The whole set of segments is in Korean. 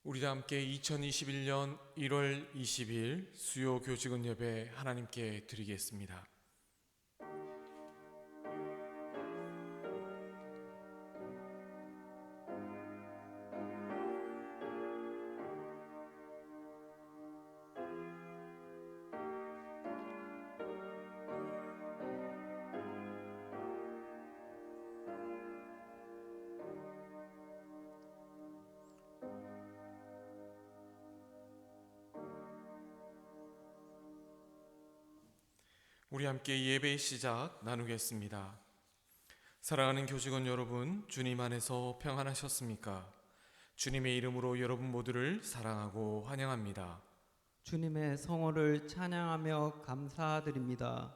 우리 다 함께 2021년 1월 20일 수요 교직원 예배 하나님께 드리겠습니다. 우리 함께 예배의 시작 나누겠습니다. 사랑하는 교직원 여러분, 주님 안에서 평안하셨습니까? 주님의 이름으로 여러분 모두를 사랑하고 환영합니다. 주님의 성호를 찬양하며 감사드립니다.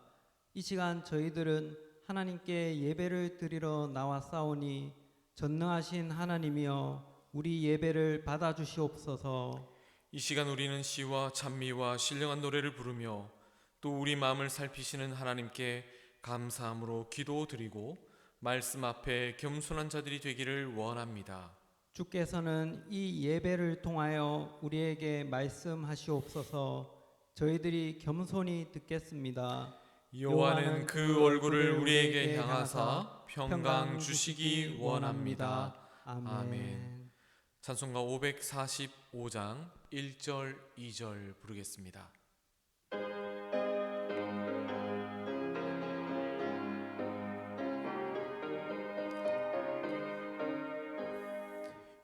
이 시간 저희들은 하나님께 예배를 드리러 나왔사오니 전능하신 하나님이여 우리 예배를 받아주시옵소서. 이 시간 우리는 시와 찬미와 신령한 노래를 부르며 또 우리 마음을 살피시는 하나님께 감사함으로 기도드리고 말씀 앞에 겸손한 자들이 되기를 원합니다. 주께서는 이 예배를 통하여 우리에게 말씀하시옵소서. 저희들이 겸손히 듣겠습니다. 여호와는 그 얼굴을 우리에게 향하사 평강 주시기 원합니다. 아멘. 찬송가 545장 1절 2절 부르겠습니다.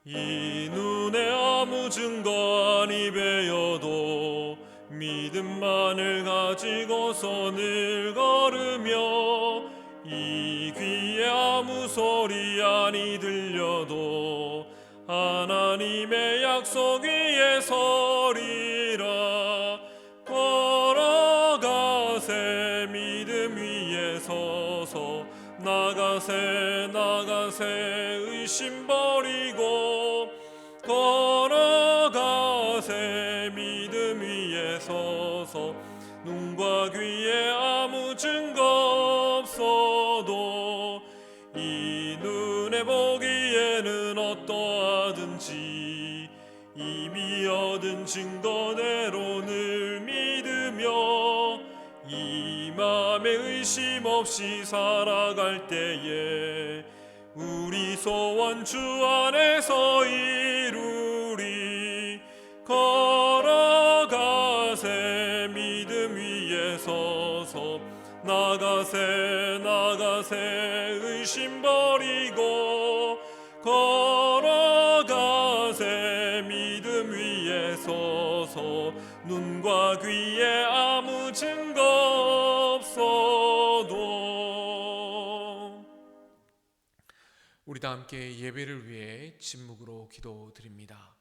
이 눈에 아무 증거 아니 배여도 믿음만을 가지고서 늘 걸으며 이 귀에 아무 소리 아니 들려도 하나님의 약속 위에 서리라. 걸어가세 믿음 위에 서서 나가세 의심 버리고 걸어가세 믿음 위에 서서 눈과 귀에 아무 증거 없어도 이 눈에 보기에는 어떠하든지 이미 얻은 증거대로 늘 믿으며 이 맘에 의심 없이 살아갈 때에 우리 소원 주 안에서 이루리. 걸어가세 믿음 위에 서서 나가세 의심 버리고 걸어가세 믿음 위에 서서 눈과 귀에 아무 증거 없어도. 우리 다 함께 예배를 위해 침묵으로 기도드립니다.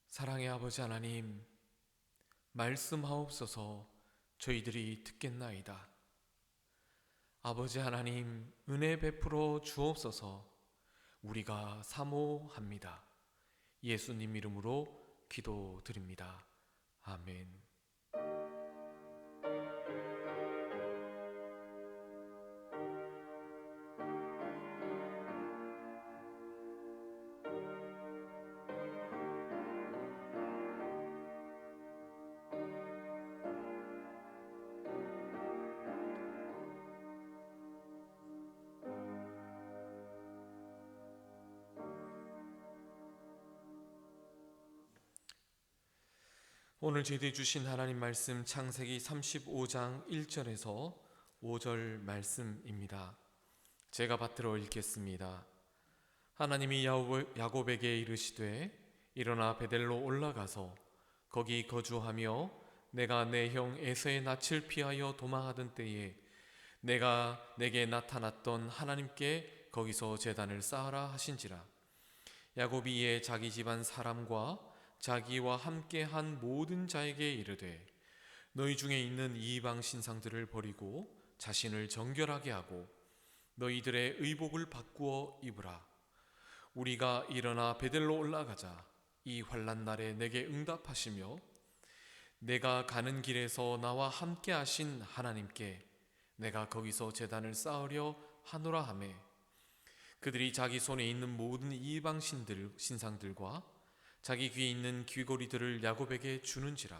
사랑의 아버지 하나님, 말씀하옵소서. 저희들이 듣겠나이다. 아버지 하나님, 은혜 베풀어 주옵소서. 우리가 사모합니다. 예수님 이름으로 기도드립니다. 아멘. 오늘 저희들이 주신 하나님 말씀 창세기 35장 1절에서 5절 말씀입니다. 제가 받들어 읽겠습니다. 하나님이 야곱에게 이르시되 일어나 베델로 올라가서 거기 거주하며 내가 내 형 에서의 낯을 피하여 도망하던 때에 내가 내게 나타났던 하나님께 거기서 제단을 쌓아라 하신지라. 야곱이 이에 자기 집안 사람과 자기와 함께한 모든 자에게 이르되 너희 중에 있는 이방 신상들을 버리고 자신을 정결하게 하고 너희들의 의복을 바꾸어 입으라. 우리가 일어나 베델로 올라가자. 이 환난 날에 내게 응답하시며 내가 가는 길에서 나와 함께 하신 하나님께 내가 거기서 제단을 쌓으려 하노라 하매 그들이 자기 손에 있는 모든 이방 신상들과 자기 귀에 있는 귀고리들을 야곱에게 주는지라.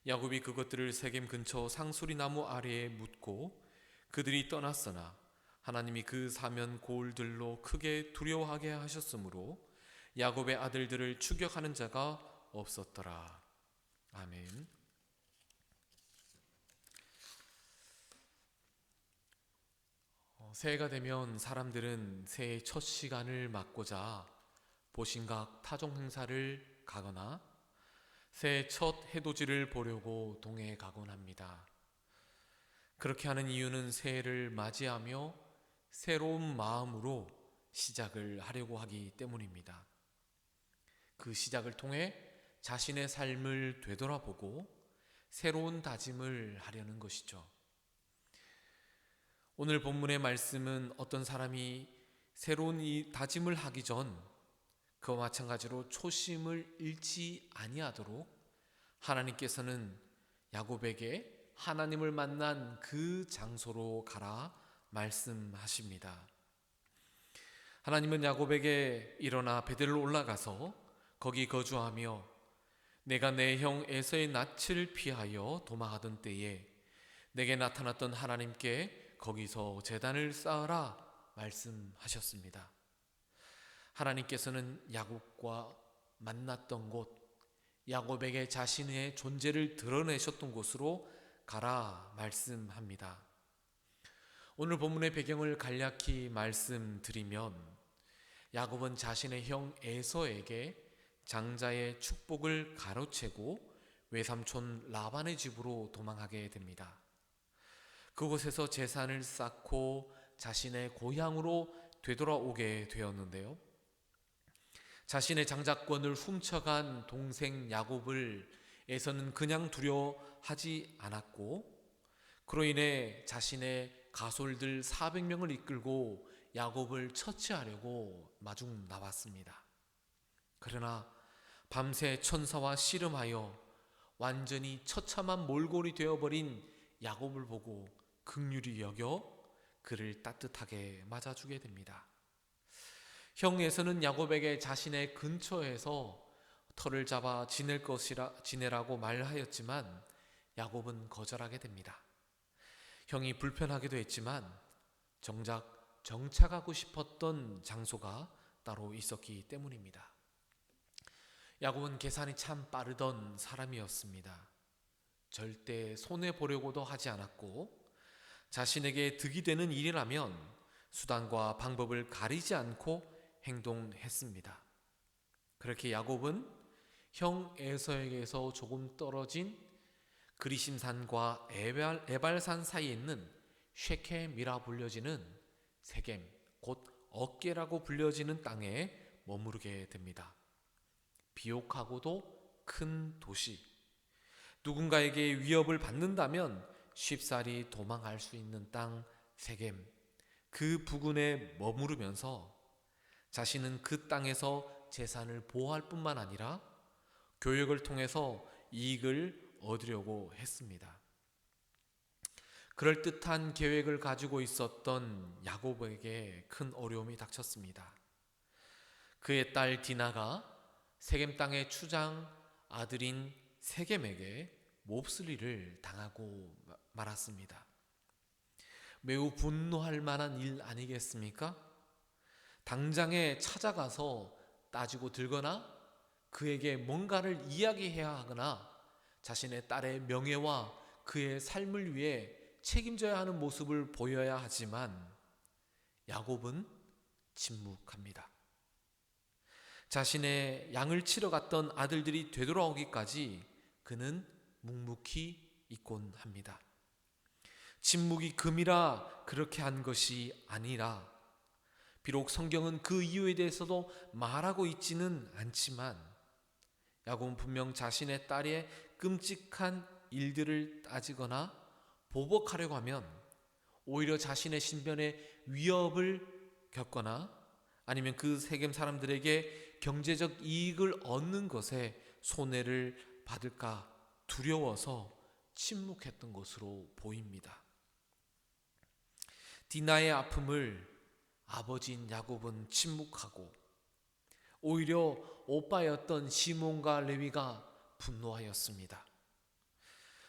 야곱이 그것들을 세겜 근처 상수리 나무 아래에 묻고 그들이 떠났으나 하나님이 그 사면 고을들로 크게 두려워하게 하셨으므로 야곱의 아들들을 추격하는 자가 없었더라. 아멘. 새해가 되면 사람들은 새해 첫 시간을 맞고자 보신각 타종 행사를 가거나 새해 첫 해돋이를 보려고 동해에 가곤 합니다. 그렇게 하는 이유는 새해를 맞이하며 새로운 마음으로 시작을 하려고 하기 때문입니다. 그 시작을 통해 자신의 삶을 되돌아보고 새로운 다짐을 하려는 것이죠. 오늘 본문의 말씀은 어떤 사람이 새로운 이 다짐을 하기 전 그와 마찬가지로 초심을 잃지 아니하도록 하나님께서는 야곱에게 하나님을 만난 그 장소로 가라 말씀하십니다. 하나님은 야곱에게 일어나 베델로 올라가서 거기 거주하며 내가 내 형 에서의 낯을 피하여 도망하던 때에 내게 나타났던 하나님께 거기서 제단을 쌓으라 말씀하셨습니다. 하나님께서는 야곱과 만났던 곳, 야곱에게 자신의 존재를 드러내셨던 곳으로 가라 말씀합니다. 오늘 본문의 배경을 간략히 말씀드리면 야곱은 자신의 형 에서에게 장자의 축복을 가로채고 외삼촌 라반의 집으로 도망하게 됩니다. 그곳에서 재산을 쌓고 자신의 고향으로 되돌아오게 되었는데요. 자신의 장자권을 훔쳐간 동생 야곱을 에서는 그냥 두려워하지 않았고 그로 인해 자신의 가솔들 400명을 이끌고 야곱을 처치하려고 마중 나왔습니다. 그러나 밤새 천사와 씨름하여 완전히 처참한 몰골이 되어버린 야곱을 보고 긍휼히 여겨 그를 따뜻하게 맞아주게 됩니다. 형 에서는 야곱에게 자신의 근처에서 터를 잡아 지내라고 말하였지만 야곱은 거절하게 됩니다. 형이 불편하기도 했지만 정작 정착하고 싶었던 장소가 따로 있었기 때문입니다. 야곱은 계산이 참 빠르던 사람이었습니다. 절대 손해보려고도 하지 않았고 자신에게 득이 되는 일이라면 수단과 방법을 가리지 않고 행동했습니다. 그렇게 야곱은 형 에서에게서 조금 떨어진 그리심산과 에발산 사이에 있는 쉐켐이라 불려지는 세겜, 곧 어깨라고 불려지는 땅에 머무르게 됩니다. 비옥하고도 큰 도시, 누군가에게 위협을 받는다면 쉽사리 도망할 수 있는 땅 세겜, 그 부근에 머무르면서 자신은 그 땅에서 재산을 보호할 뿐만 아니라 교역을 통해서 이익을 얻으려고 했습니다. 그럴듯한 계획을 가지고 있었던 야곱에게 큰 어려움이 닥쳤습니다. 그의 딸 디나가 세겜 땅의 추장 아들인 세겜에게 몹쓸이를 당하고 말았습니다. 매우 분노할 만한 일 아니겠습니까? 당장에 찾아가서 따지고 들거나 그에게 뭔가를 이야기해야 하거나 자신의 딸의 명예와 그의 삶을 위해 책임져야 하는 모습을 보여야 하지만 야곱은 침묵합니다. 자신의 양을 치러 갔던 아들들이 되돌아오기까지 그는 묵묵히 있곤 합니다. 침묵이 금이라 그렇게 한 것이 아니라 비록 성경은 그 이유에 대해서도 말하고 있지는 않지만 야곱은 분명 자신의 딸의 끔찍한 일들을 따지거나 보복하려고 하면 오히려 자신의 신변에 위협을 겪거나 아니면 그 세겜 사람들에게 경제적 이익을 얻는 것에 손해를 받을까 두려워서 침묵했던 것으로 보입니다. 디나의 아픔을 아버지인 야곱은 침묵하고 오히려 오빠였던 시몬과 레위가 분노하였습니다.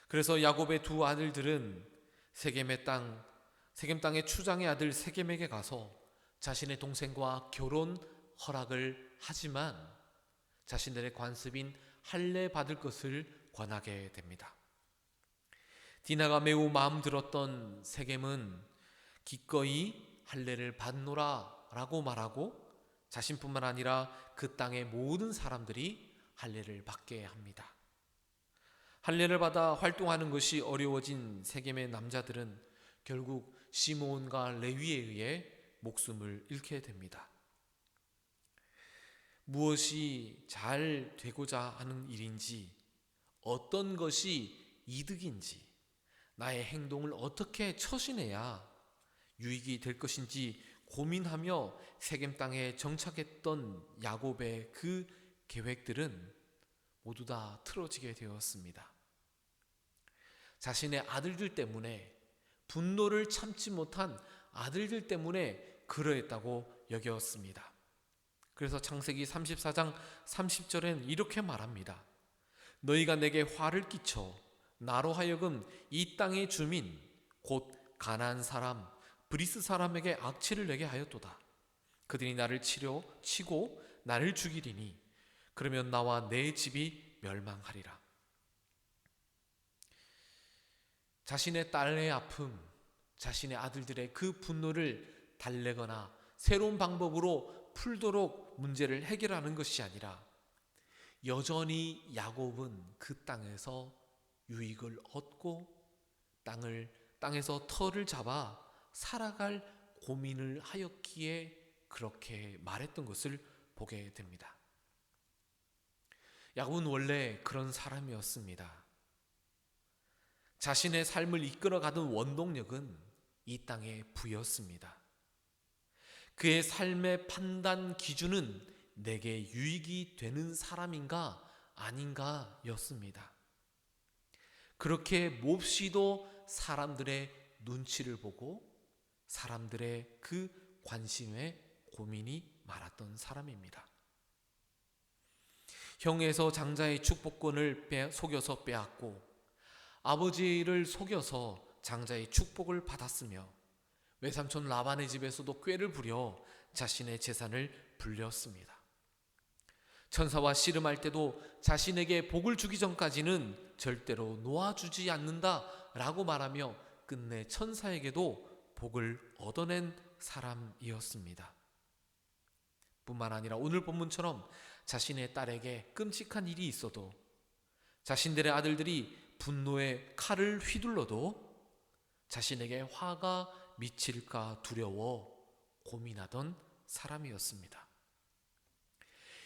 그래서 야곱의 두 아들들은 세겜 땅의 추장의 아들 세겜에게 가서 자신의 동생과 결혼 허락을 하지만 자신들의 관습인 할례 받을 것을 권하게 됩니다. 디나가 매우 마음 들었던 세겜은 기꺼이 할례를 받노라 라고 말하고 자신뿐만 아니라 그 땅의 모든 사람들이 할례를 받게 합니다. 할례를 받아 활동하는 것이 어려워진 세겜의 남자들은 결국 시므온과 레위에 의해 목숨을 잃게 됩니다. 무엇이 잘 되고자 하는 일인지, 어떤 것이 이득인지, 나의 행동을 어떻게 처신해야 유익이 될 것인지 고민하며 세겜 땅에 정착했던 야곱의 그 계획들은 모두 다 틀어지게 되었습니다. 자신의 아들들 때문에, 분노를 참지 못한 아들들 때문에 그러했다고 여겼습니다. 그래서 창세기 34장 30절엔 이렇게 말합니다. 너희가 내게 화를 끼쳐 나로 하여금 이 땅의 주민 곧 가나안 사람 브리스 사람에게 악취를 내게 하였도다. 그들이 나를 치고 나를 죽이리니 그러면 나와 내 집이 멸망하리라. 자신의 딸의 아픔, 자신의 아들들의 그 분노를 달래거나 새로운 방법으로 풀도록 문제를 해결하는 것이 아니라 여전히 야곱은 그 땅에서 유익을 얻고 땅에서 터를 잡아 살아갈 고민을 하였기에 그렇게 말했던 것을 보게 됩니다. 야곱은 원래 그런 사람이었습니다. 자신의 삶을 이끌어가던 원동력은 이 땅의 부였습니다. 그의 삶의 판단 기준은 내게 유익이 되는 사람인가 아닌가 였습니다. 그렇게 몹시도 사람들의 눈치를 보고 사람들의 그 관심에 고민이 많았던 사람입니다. 형에서 장자의 축복권을 속여서 빼앗고 아버지를 속여서 장자의 축복을 받았으며 외삼촌 라반의 집에서도 꾀를 부려 자신의 재산을 불렸습니다. 천사와 씨름할 때도 자신에게 복을 주기 전까지는 절대로 놓아주지 않는다라고 말하며 끝내 천사에게도 복을 얻어낸 사람이었습니다. 뿐만 아니라 오늘 본문처럼 자신의 딸에게 끔찍한 일이 있어도 자신들의 아들들이 분노의 칼을 휘둘러도 자신에게 화가 미칠까 두려워 고민하던 사람이었습니다.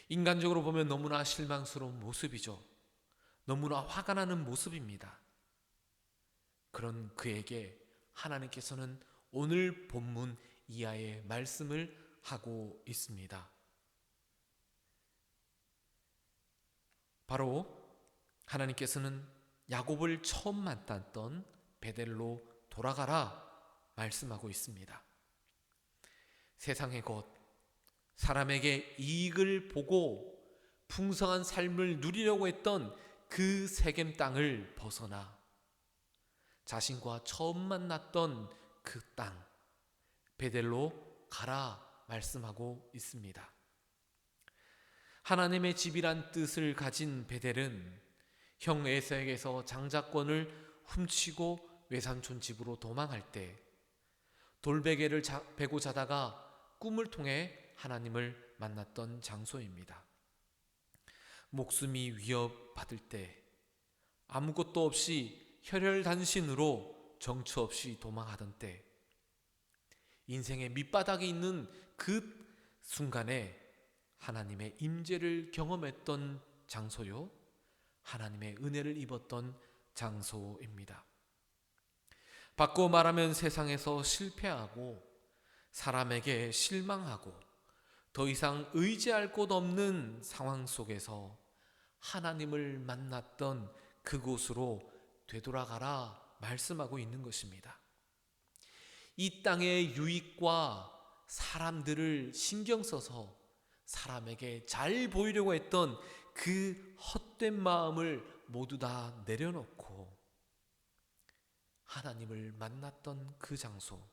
인간적으로 보면 너무나 실망스러운 모습이죠. 너무나 화가 나는 모습입니다. 그런 그에게 하나님께서는 오늘 본문 이하의 말씀을 하고 있습니다. 바로 하나님께서는 야곱을 처음 만났던 베델로 돌아가라 말씀하고 있습니다. 세상의 것, 사람에게 이익을 보고 풍성한 삶을 누리려고 했던 그 세겜 땅을 벗어나 자신과 처음 만났던 그 땅, 베델로 가라 말씀하고 있습니다. 하나님의 집이란 뜻을 가진 베델은 형 에서에게서 장자권을 훔치고 외삼촌 집으로 도망할 때 돌베개를 베고 자다가 꿈을 통해 하나님을 만났던 장소입니다. 목숨이 위협받을 때 아무것도 없이 혈혈단신으로 정처 없이 도망하던 때 인생의 밑바닥에 있는 그 순간에 하나님의 임재를 경험했던 장소요, 하나님의 은혜를 입었던 장소입니다. 바꿔 말하면 세상에서 실패하고 사람에게 실망하고 더 이상 의지할 곳 없는 상황 속에서 하나님을 만났던 그곳으로 되돌아가라 말씀하고 있는 것입니다. 이 땅의 유익과 사람들을 신경 써서 사람에게 잘 보이려고 했던 그 헛된 마음을 모두 다 내려놓고 하나님을 만났던 그 장소,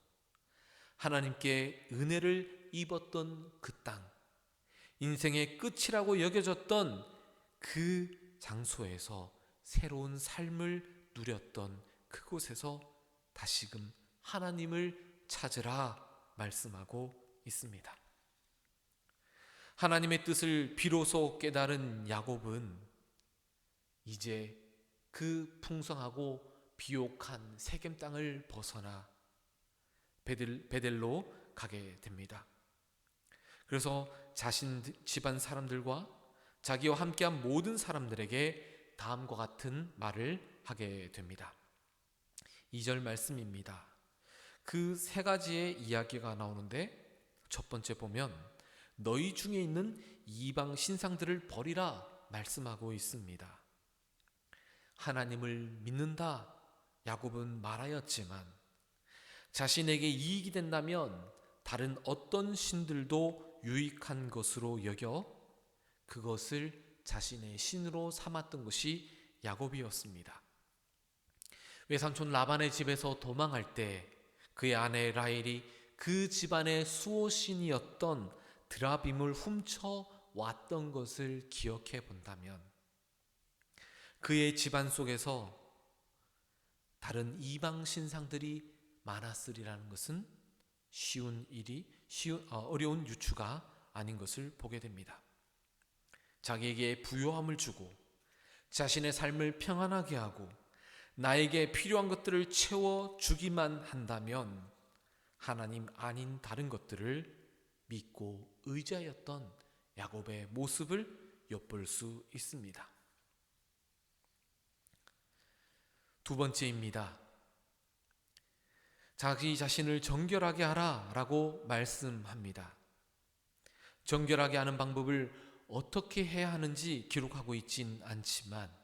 하나님께 은혜를 입었던 그 땅, 인생의 끝이라고 여겨졌던 그 장소에서 새로운 삶을 누렸던 그곳에서 다시금 하나님을 찾으라 말씀하고 있습니다. 하나님의 뜻을 비로소 깨달은 야곱은 이제 그 풍성하고 비옥한 세겜 땅을 벗어나 베델로 가게 됩니다. 그래서 자신 집안 사람들과 자기와 함께한 모든 사람들에게 다음과 같은 말을 하게 됩니다. 2절 말씀입니다. 그 세 가지의 이야기가 나오는데 첫 번째 보면 너희 중에 있는 이방 신상들을 버리라 말씀하고 있습니다. 하나님을 믿는다 야곱은 말하였지만 자신에게 이익이 된다면 다른 어떤 신들도 유익한 것으로 여겨 그것을 자신의 신으로 삼았던 것이 야곱이었습니다. 외삼촌 라반의 집에서 도망할 때 그의 아내 라헬이 그 집안의 수호신이었던 드라빔을 훔쳐 왔던 것을 기억해 본다면 그의 집안 속에서 다른 이방 신상들이 많았으리라는 것은 어려운 유추가 아닌 것을 보게 됩니다. 자기에게 부요함을 주고 자신의 삶을 평안하게 하고 나에게 필요한 것들을 채워주기만 한다면 하나님 아닌 다른 것들을 믿고 의지하였던 야곱의 모습을 엿볼 수 있습니다. 두 번째입니다. 자기 자신을 정결하게 하라 라고 말씀합니다. 정결하게 하는 방법을 어떻게 해야 하는지 기록하고 있진 않지만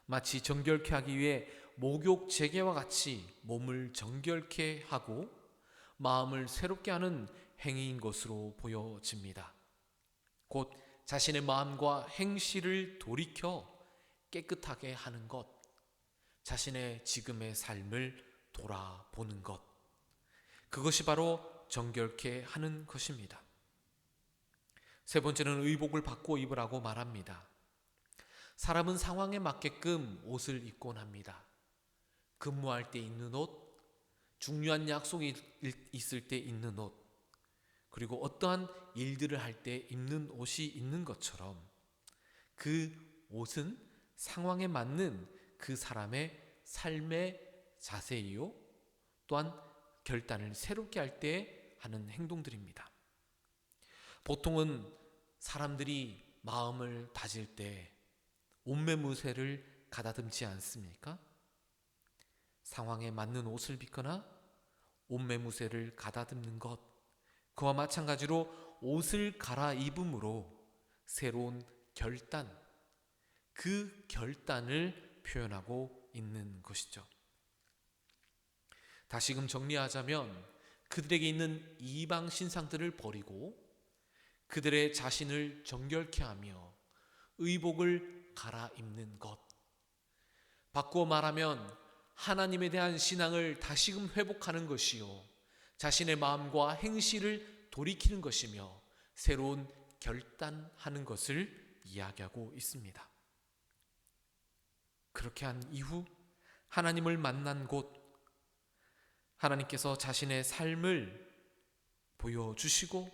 마치 정결케 하기 위해 목욕 재개와 같이 몸을 정결케 하고 마음을 새롭게 하는 행위인 것으로 보여집니다. 곧 자신의 마음과 행실을 돌이켜 깨끗하게 하는 것, 자신의 지금의 삶을 돌아보는 것, 그것이 바로 정결케 하는 것입니다. 세 번째는 의복을 바꿔 입으라고 말합니다. 사람은 상황에 맞게끔 옷을 입곤 합니다. 근무할 때 입는 옷, 중요한 약속이 있을 때 입는 옷, 그리고 어떠한 일들을 할 때 입는 옷이 있는 것처럼 그 옷은 상황에 맞는 그 사람의 삶의 자세이요 또한 결단을 새롭게 할 때 하는 행동들입니다. 보통은 사람들이 마음을 다질 때 옷매무새를 가다듬지 않습니까? 상황에 맞는 옷을 입거나 옷매무새를 가다듬는 것, 그와 마찬가지로 옷을 갈아입음으로 새로운 결단, 그 결단을 표현하고 있는 것이죠. 다시금 정리하자면 그들에게 있는 이방 신상들을 버리고 그들의 자신을 정결케 하며 의복을 갈아입는 것, 바꾸어 말하면 하나님에 대한 신앙을 다시금 회복하는 것이요 자신의 마음과 행실을 돌이키는 것이며 새로운 결단하는 것을 이야기하고 있습니다. 그렇게 한 이후 하나님을 만난 곳, 하나님께서 자신의 삶을 보여주시고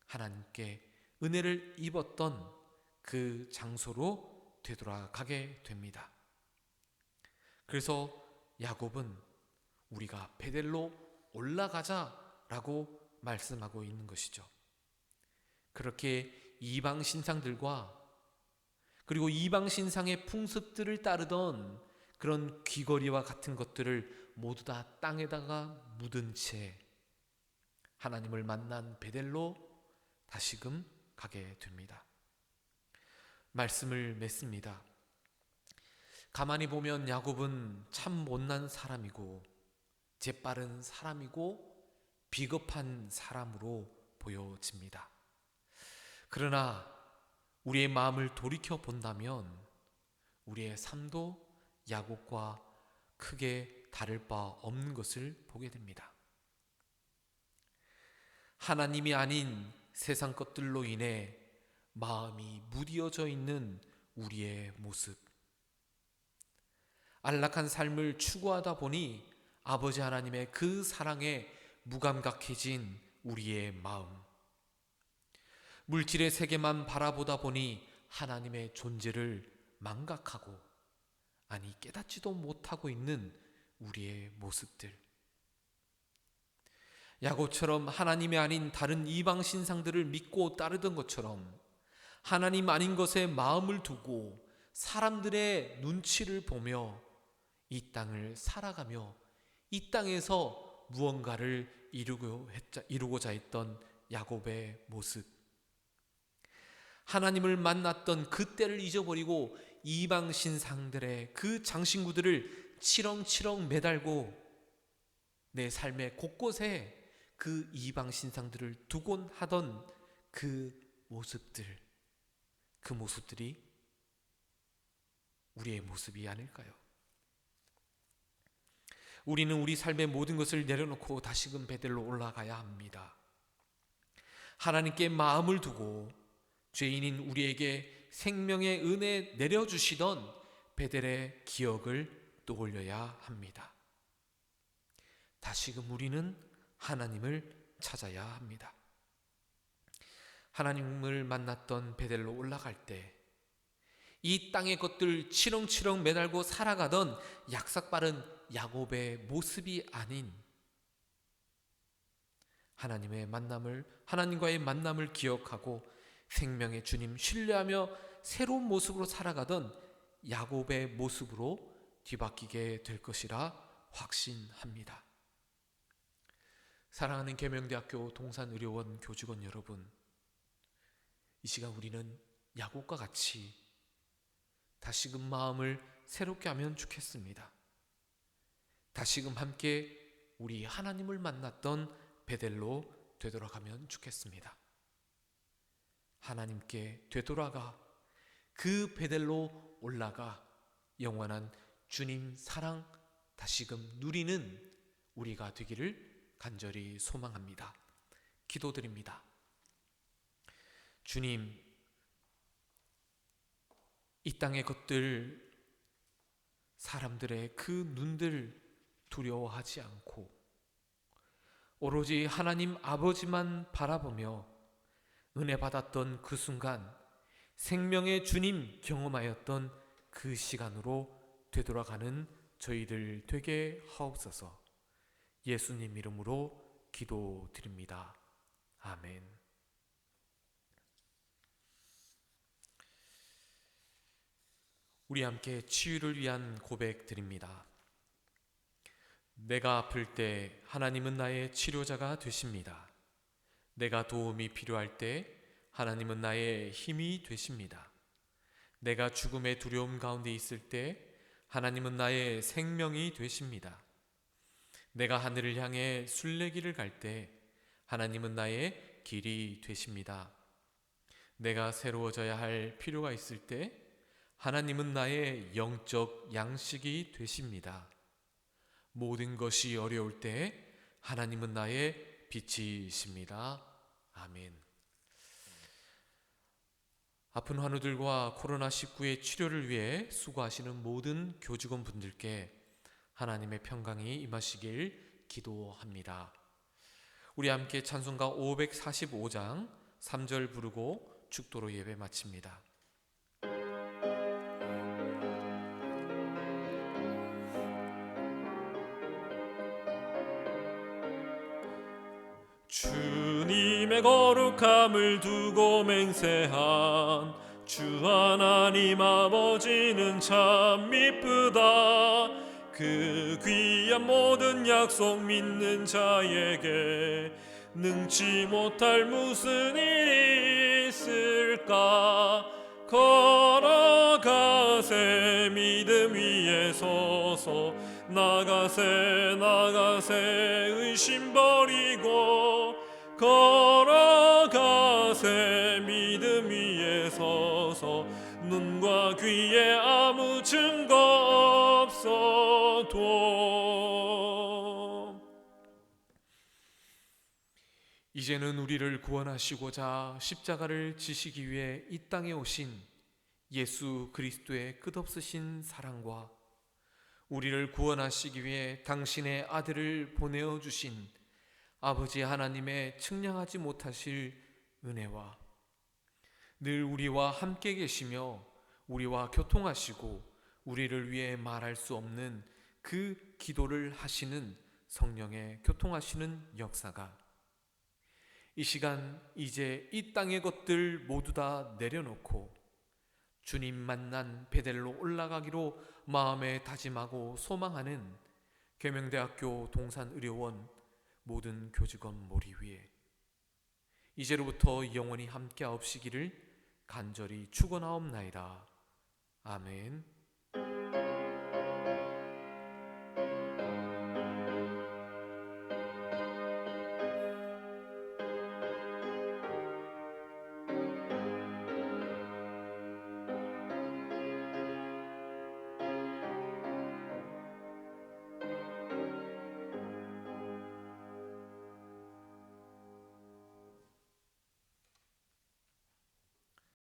하나님께 은혜를 입었던 그 장소로 되돌아가게 됩니다. 그래서 야곱은 우리가 베델로 올라가자라고 말씀하고 있는 것이죠. 그렇게 이방 신상들과 그리고 이방 신상의 풍습들을 따르던 그런 귀걸이와 같은 것들을 모두 다 땅에다가 묻은 채 하나님을 만난 베델로 다시금 가게 됩니다. 말씀을 맺습니다. 가만히 보면 야곱은 참 못난 사람이고 재빠른 사람이고 비겁한 사람으로 보여집니다. 그러나 우리의 마음을 돌이켜 본다면 우리의 삶도 야곱과 크게 다를 바 없는 것을 보게 됩니다. 하나님이 아닌 세상 것들로 인해 마음이 무디어져 있는 우리의 모습, 안락한 삶을 추구하다 보니 아버지 하나님의 그 사랑에 무감각해진 우리의 마음, 물질의 세계만 바라보다 보니 하나님의 존재를 망각하고, 아니 깨닫지도 못하고 있는 우리의 모습들, 야곱처럼 하나님이 아닌 다른 이방 신상들을 믿고 따르던 것처럼 하나님 아닌 것에 마음을 두고 사람들의 눈치를 보며 이 땅을 살아가며 이 땅에서 무언가를 이루고자 했던 야곱의 모습, 하나님을 만났던 그때를 잊어버리고 이방 신상들의 그 장신구들을 치렁치렁 매달고 내 삶의 곳곳에 그 이방 신상들을 두곤 하던 그 모습들이 우리의 모습이 아닐까요? 우리는 우리 삶의 모든 것을 내려놓고 다시금 베델로 올라가야 합니다. 하나님께 마음을 두고 죄인인 우리에게 생명의 은혜 내려주시던 베델의 기억을 떠올려야 합니다. 다시금 우리는 하나님을 찾아야 합니다. 하나님을 만났던 베델로 올라갈 때 이 땅의 것들 치렁치렁 매달고 살아가던 약삭빠른 야곱의 모습이 아닌 하나님과의 만남을 기억하고 생명의 주님 신뢰하며 새로운 모습으로 살아가던 야곱의 모습으로 뒤바뀌게 될 것이라 확신합니다. 사랑하는 계명대학교 동산의료원 교직원 여러분, 이 시간 우리는 야곱과 같이 다시금 마음을 새롭게 하면 좋겠습니다. 다시금 함께 우리 하나님을 만났던 베델로 되돌아가면 좋겠습니다. 하나님께 되돌아가 그 베델로 올라가 영원한 주님 사랑 다시금 누리는 우리가 되기를 간절히 소망합니다. 기도드립니다. 주님, 이 땅의 것들, 사람들의 그 눈들 두려워하지 않고 오로지 하나님 아버지만 바라보며 은혜 받았던 그 순간, 생명의 주님 경험하였던 그 시간으로 되돌아가는 저희들 되게 하옵소서. 예수님 이름으로 기도드립니다. 아멘. 우리 함께 치유를 위한 고백 드립니다. 내가 아플 때 하나님은 나의 치료자가 되십니다. 내가 도움이 필요할 때 하나님은 나의 힘이 되십니다. 내가 죽음의 두려움 가운데 있을 때 하나님은 나의 생명이 되십니다. 내가 하늘을 향해 순례길을 갈 때 하나님은 나의 길이 되십니다. 내가 새로워져야 할 필요가 있을 때 하나님은 나의 영적 양식이 되십니다. 모든 것이 어려울 때 하나님은 나의 빛이십니다. 아멘. 아픈 환우들과 코로나19의 치료를 위해 수고하시는 모든 교직원 분들께 하나님의 평강이 임하시길 기도합니다. 우리 함께 찬송가 545장 3절 부르고 축도로 예배 마칩니다. 주님의 거룩함을 두고 맹세한 주 하나님 아버지는 참 미쁘다. 그 귀한 모든 약속 믿는 자에게 능치 못할 무슨 일이 있을까. 걸어가세 나가세 믿음 위에 서서 나가세 나가세 의심 버리고 걸어가세 믿음 위에 서서 눈과 귀에 아무 증거 없어도 이제는 우리를 구원하시고자 십자가를 지시기 위해 이 땅에 오신 예수 그리스도의 끝없으신 사랑과 우리를 구원하시기 위해 당신의 아들을 보내어 주신 아버지 하나님의 측량하지 못하실 은혜와 늘 우리와 함께 계시며 우리와 교통하시고 우리를 위해 말할 수 없는 그 기도를 하시는 성령의 교통하시는 역사가 이 시간 이제 이 땅의 것들 모두 다 내려놓고 주님 만난 베델로 올라가기로 마음에 다짐하고 소망하는 계명대학교 동산의료원 모든 교직원 머리 위에 이제로부터 영원히 함께하옵시기를 간절히 축원하옵나이다. 아멘.